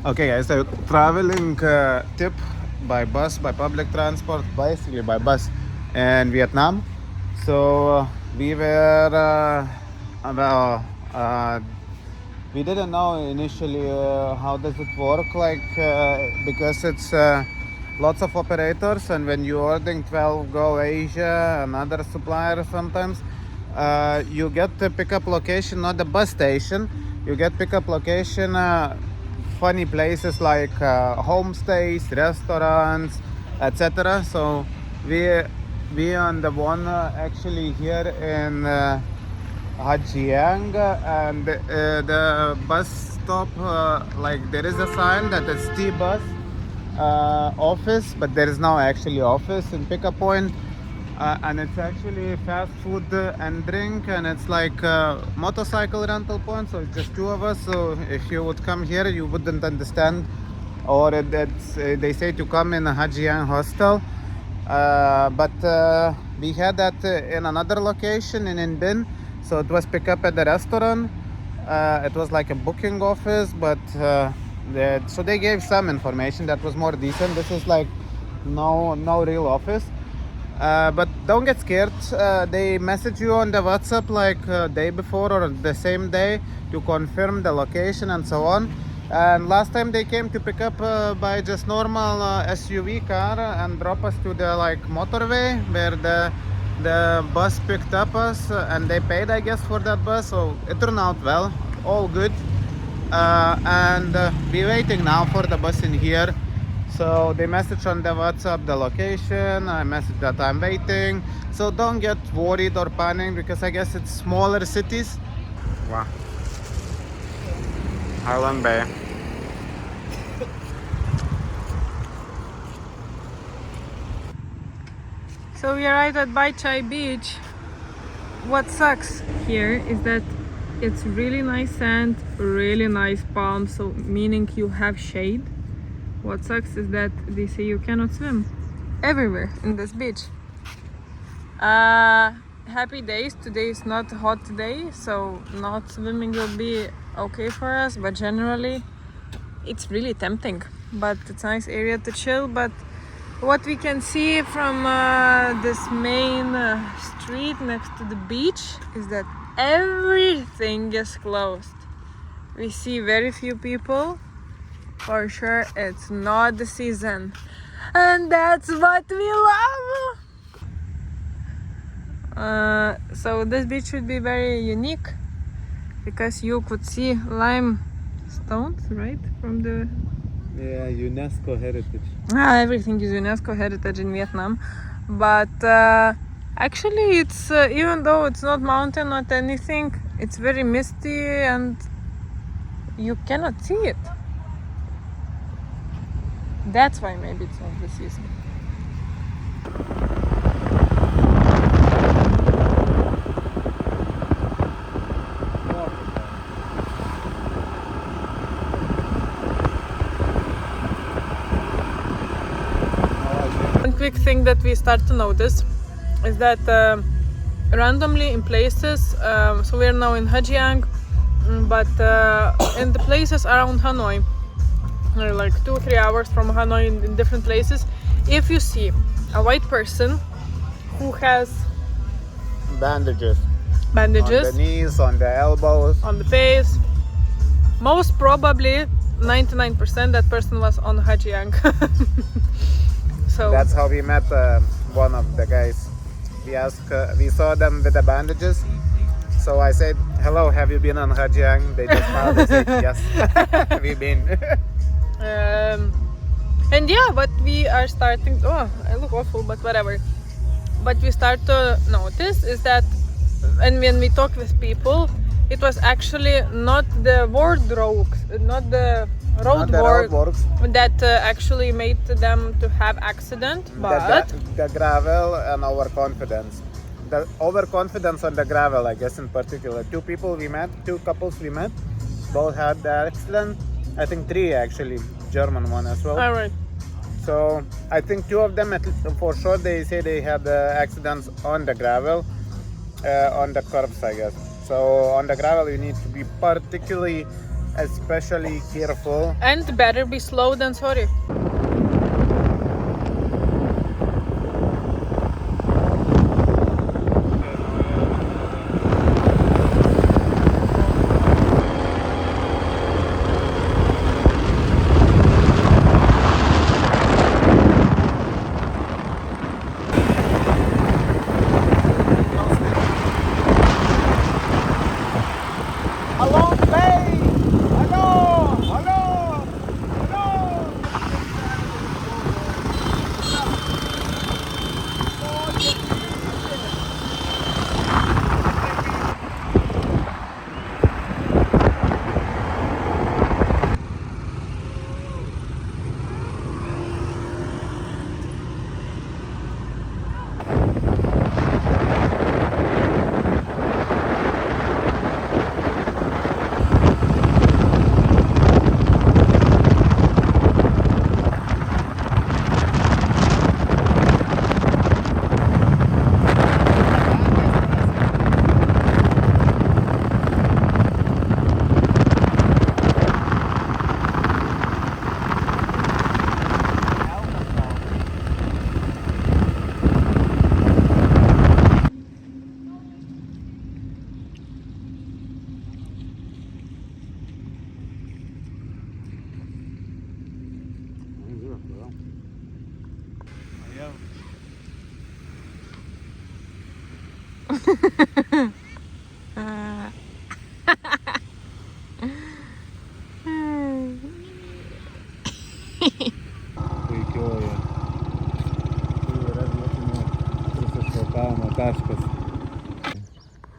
Okay, guys, so traveling tip by bus, by public transport, basically by bus in Vietnam. So we were, well, we didn't know initially how does it work, like because it's lots of operators, and when you're ordering 12 Go Asia and other suppliers sometimes, you get the pickup location, not the bus station. You get pickup location. Funny places like homestays, restaurants, etc. So we we on the one actually here in Hajiang, and the bus stop, like there is a sign that it's T bus office, but there is no actually office in pickup point. And it's actually fast food and drink, and it's like a motorcycle rental point, so it's just two of us. So if you would come here, you wouldn't understand, or they say to come in a Hajiang hostel. But we had that in another location in Bin, so it was pick up at the restaurant. It was like a booking office, but so they gave some information that was more decent. This is like no real office. But don't get scared. They message you on the WhatsApp like day before or the same day to confirm the location and so on. And last time they came to pick up by just normal SUV car and drop us to the like motorway where the bus picked up us, and they paid, I guess, for that bus. So it turned out well, all good. And we're waiting now for the bus in here. So they message on the WhatsApp the location. I message that I'm waiting. So don't get worried or panic, because I guess it's smaller cities. Wow. Island Bay. So we arrived at Bai Chai Beach. What sucks here is that it's really nice sand, really nice palms, so meaning you have shade. What sucks is that they say you cannot swim everywhere in this beach. Happy days. Today is not a hot day, so not swimming will be okay for us, but generally it's really tempting. But it's a nice area to chill. But what we can see from this main street next to the beach is that everything is closed. We see very few people. For sure, it's not the season, and that's what we love. So this beach should be very unique because you could see limestones, right, from the UNESCO heritage. everything is UNESCO heritage in Vietnam, but actually it's even though it's not mountain, not anything, it's very misty and you cannot see it. That's why maybe it's not the season. One quick thing that we start to notice is that randomly in places, so we're now in Hajiang, but in the places around Hanoi, like 2-3 hours from Hanoi in different places, if you see a white person who has Bandages. on On the knees, on the elbows. the face, most probably 99% that person was on Hajiang. So That's how we met one of the guys. We saw them with the bandages. So I said, "Hello, have you been on Hajiang?" They just smiled and said, "Yes, we've been." and yeah, but we are starting. Oh, I look awful, but whatever. But we start to notice is that, and when we talk with people, it was actually not the roadworks, not the roadworks. that actually made them to have accident, but The gravel and overconfidence. The overconfidence on the gravel, I guess, in particular. Two couples we met, both had the accident. I think 3 actually, German one as well. all right. So I think 2 of them, for sure, they say they had accidents on the gravel, on the curves, I guess. So on the gravel, you need to be particularly especially careful. And better be slow than sorry. Puikioji. Tai yra vietinio prisišvartavimo taškas.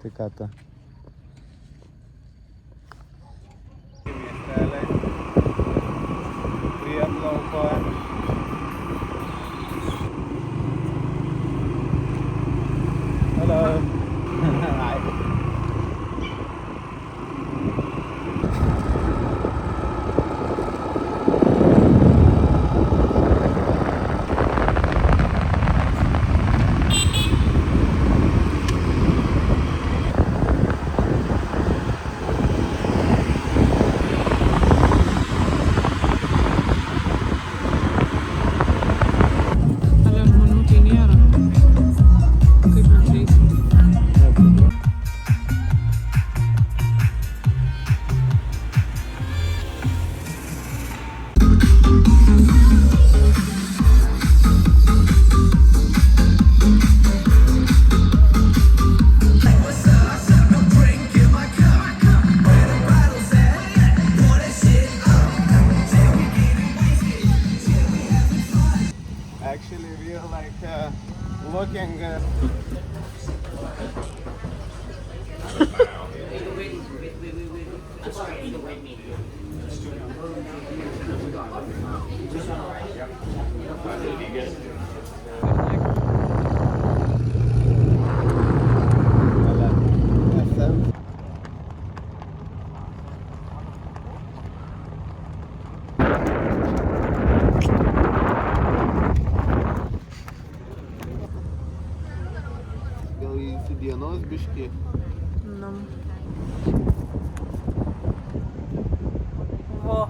Tai ką ta? Miesteliai. Prieplauko. Hello. Hi. Ale žmonių tai nėra. Kaip mes eisim? Actually, we are like looking. Gal įsidienos biški. Nu. Vo.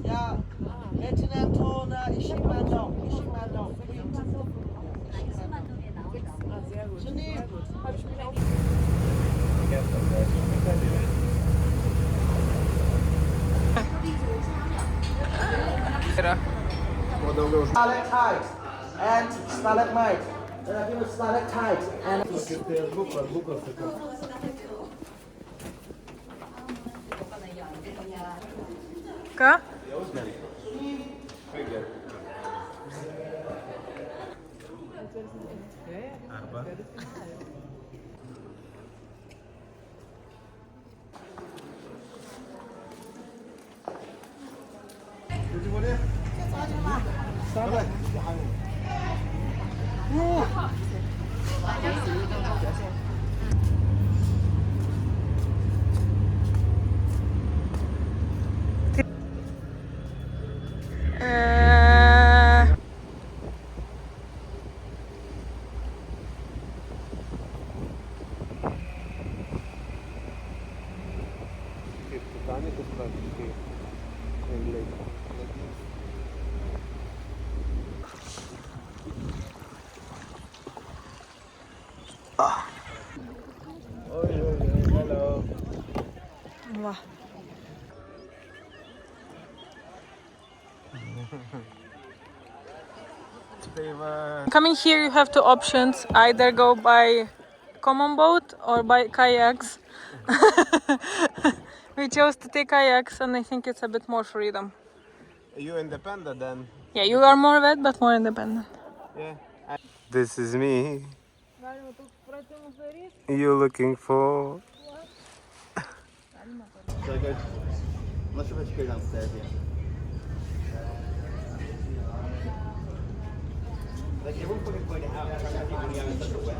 Ja, Vietnam Tone, ich schick mal noch. Yra. Stalactite and stalagmite. Then I give it stalactite and Ką? Hello. Wow. Coming here, you have two options: either go by common boat or by kayaks. We chose to take kayaks, and I think it's a bit more freedom. You independent then? Yeah, you are more wet, but more independent. Yeah. This is me. You looking for? So go. I'm not sure if I should go downstairs yet. Like everyone fucking pointed out, trying to keep money out of such a wet.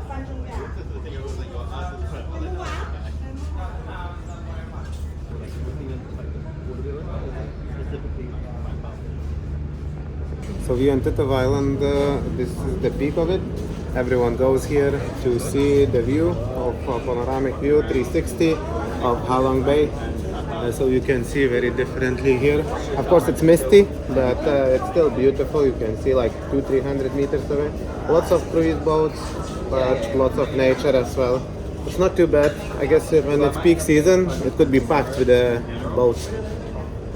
So we on Titov Island, this is the peak of it. Everyone goes here to see the view of panoramic view 360 of Halong Bay. So you can see very differently here. Of course it's misty, but it's still beautiful. You can see like 200-300 meters away. Lots of cruise boats, but lots of nature as well. It's not too bad. I guess when it's peak season, it could be packed with boats.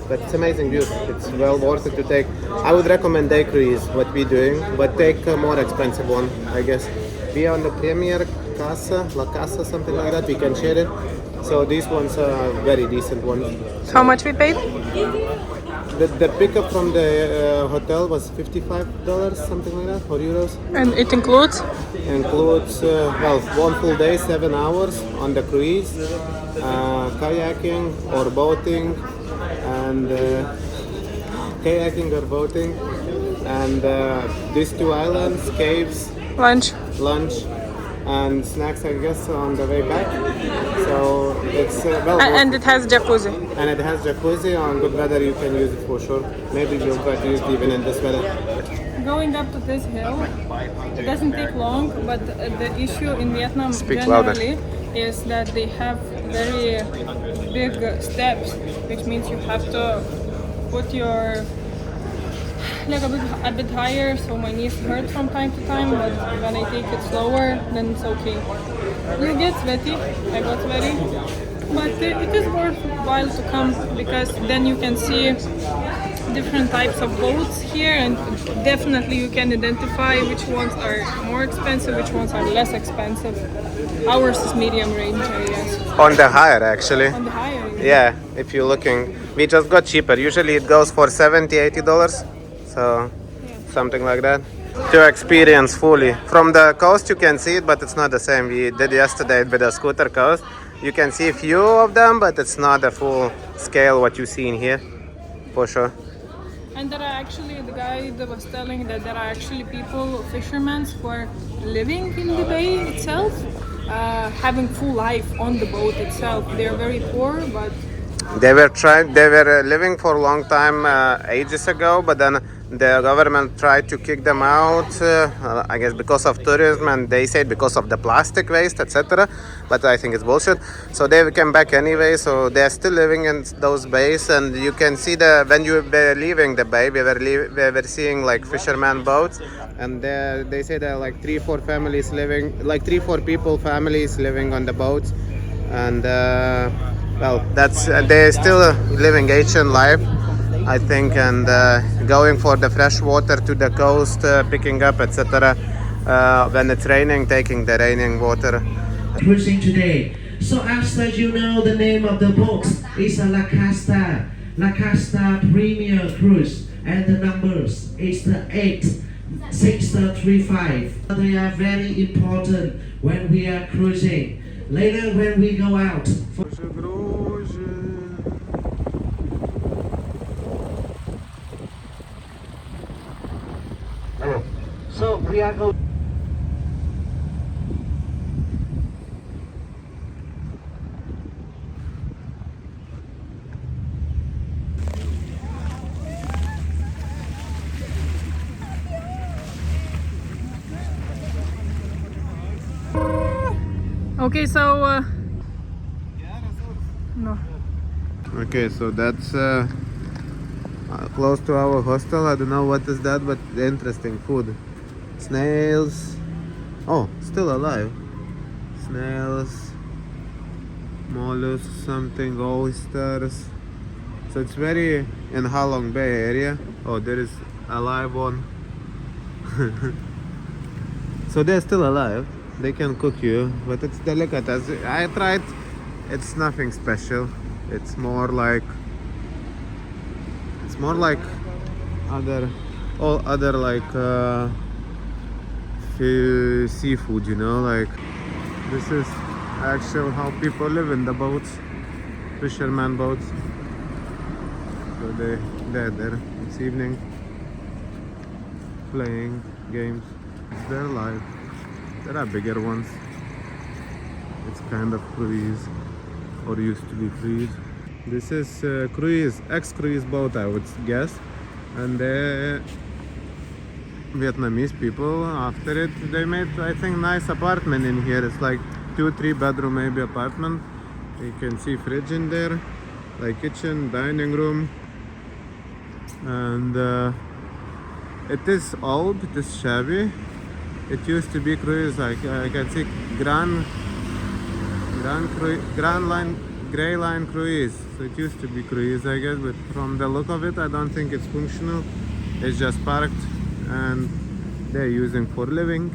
But it's amazing view. It's well worth it to take. I would recommend day cruise, what we're doing, but take a more expensive one, I guess. We are on the Premier Casa, La Casa, something like that. We can share it. So these ones are very decent ones. How much we paid? The pickup from the hotel was $55, something like that, or euros. And it includes? Includes, well, 1 full day, 7 hours on the cruise, kayaking or boating, and these two islands, caves, Lunch. lunch, and snacks, I guess, on the way back. So it's well. And it has jacuzzi. And it has jacuzzi. On good weather, you can use it for sure. Maybe we'll try to use it even in this weather. Going up to this hill, it doesn't take long, but the issue in Vietnam Speak generally is that they have very big steps, which means you have to put your leg a bit higher, so my knees hurt from time to time, but when I take it slower, then it's okay. You get sweaty, I got sweaty, but it is worthwhile to come because then you can see different types of boats here, and definitely you can identify which ones are more expensive, which ones are less expensive. Ours is medium range, I guess. On the higher, actually. On the higher range. Yeah, if you're looking, we just got cheaper. Usually it goes for $70-$80, so something like that. To experience fully. From the coast you can see it, but it's not the same. We did yesterday with the scooter coast. You can see a few of them, but it's not the full scale what you see in here, for sure. And there are actually, the guide was telling that there are actually people, fishermen, who are living in the bay itself, having full life on the boat itself. They're very poor, but They were living for a long time, ages ago, but then the government tried to kick them out, I guess because of tourism, and they said because of the plastic waste, etc. But I think it's bullshit. So they came back anyway, so they're still living in those bays, and you can see when you were leaving the bay, we were seeing like fisherman boats, and they say there are like 3-4 families living, like 3-4 people, families living on the boats, and well, that's they're still living ancient life, I think, and going for the fresh water to the coast, picking up, etc. When it's raining, taking the raining water. Cruising today. So after you know the name of the boat, it's a La Casta Premier Cruise, and the numbers is the 8635. They are very important when we are cruising. Later when we go out. So we are going. okay, so no. Okay, so that's close to our hostel. I don't know what is that, but interesting food. Snails. Oh, still alive. Snails, mollusks, something, oysters. So it's very in Halong Bay area. Oh, there is a live one. So they're still alive. They can cook you, but it's delicatessen. I tried. It's nothing special. It's more like other all other like seafood. You know, like this is actual how people live in the boats, fisherman boats. So they're there. It's evening, playing games. It's their life. There are bigger ones. It's kind of cruise, or used to be cruise. This is cruise, ex-cruise boat, I would guess, and the Vietnamese people. After it, they made, I think, nice apartment in here. It's like 2-3 bedroom maybe apartment. You can see fridge in there, like kitchen, dining room, and it is old. It is shabby. It used to be cruise. I can see Grand Line, Grey Line cruise. So it used to be cruise, I guess. But from the look of it, I don't think it's functional. It's just parked, and they're using for living.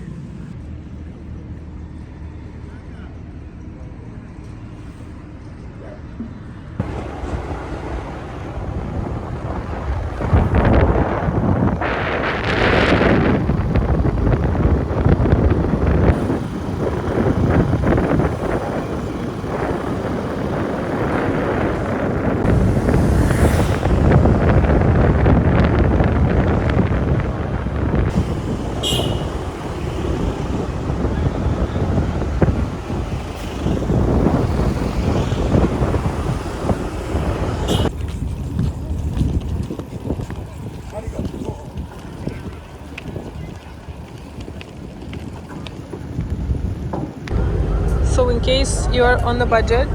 So in case you are on the budget,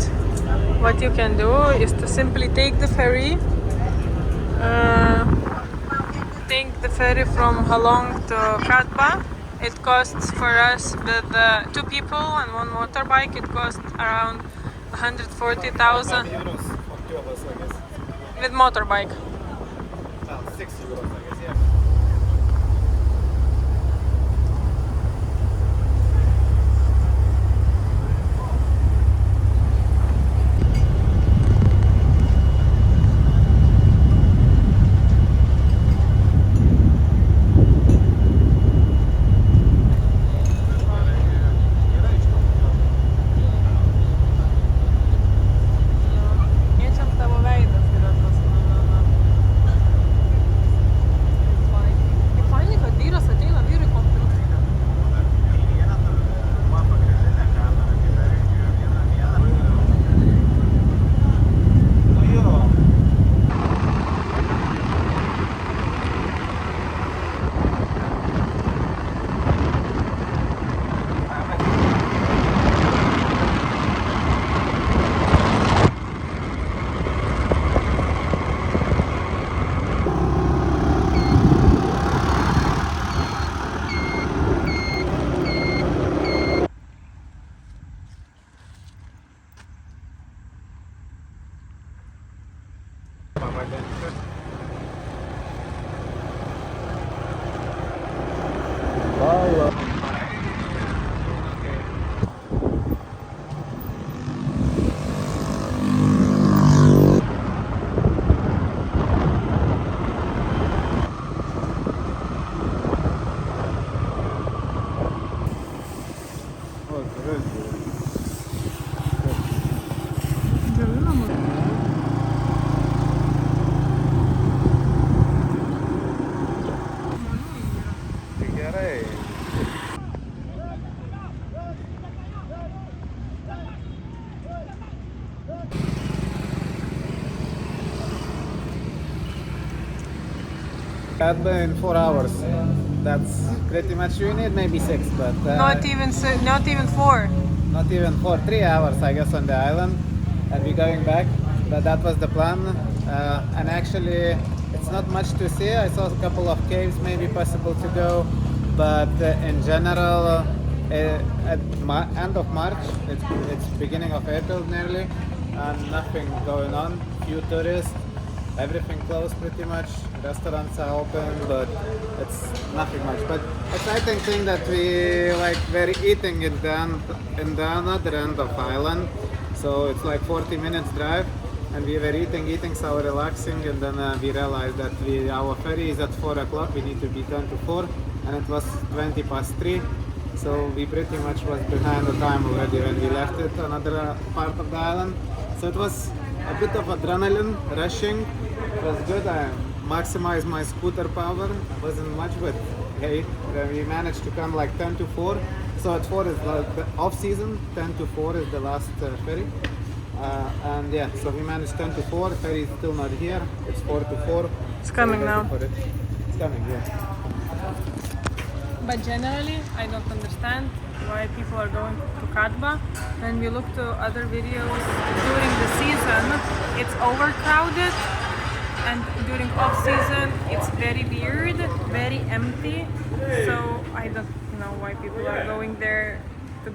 what you can do is to simply take the ferry. Take the ferry from Halong to Prat. It costs for us with 2 people and 1 motorbike. It costs around 140,000 euros for 2 of us, I guess. with motorbike. 6 euros, I guess, yeah. Keičiam tavo veidas yra tas mano. Kaip fainai, kad vyras ateina vyrui komplimentuoti. Gerai. Cadbury in 4 hours. That's pretty much you need, maybe 6, but Not even 4. not even for 3 hours, I guess, on the island. And we're going back. but that was the plan. And actually, it's not much to see. I saw a couple of caves, maybe possible to go, but in general, at end of March, it's beginning of April nearly, and nothing going on. Few tourists, everything closed pretty much. Restaurants are open, but it's nothing much. But exciting thing that we like we're eating in the another end of island, so it's like 40 minutes drive, and we were eating, so relaxing, and then we realized that our ferry is at 4 o'clock. We need to be 10 to 4, and it was 20 past 3. So we pretty much was behind the time already when we left it, another part of the island. So it was a bit of adrenaline rushing. It was good. I maximized my scooter power. Wasn't much, but hey, we managed to come like 10 to 4. So at 4 is like the off season. 10 to 4 is the last ferry. And yeah, so we managed 10 to 4. Ferry is still not here. It's 4 to 4. It's coming now. It's coming, yeah. But generally, I don't understand why people are going to Katba. When we look to other videos during the season, it's overcrowded, and during off season, it's very weird, very empty. So I don't know why people are going there to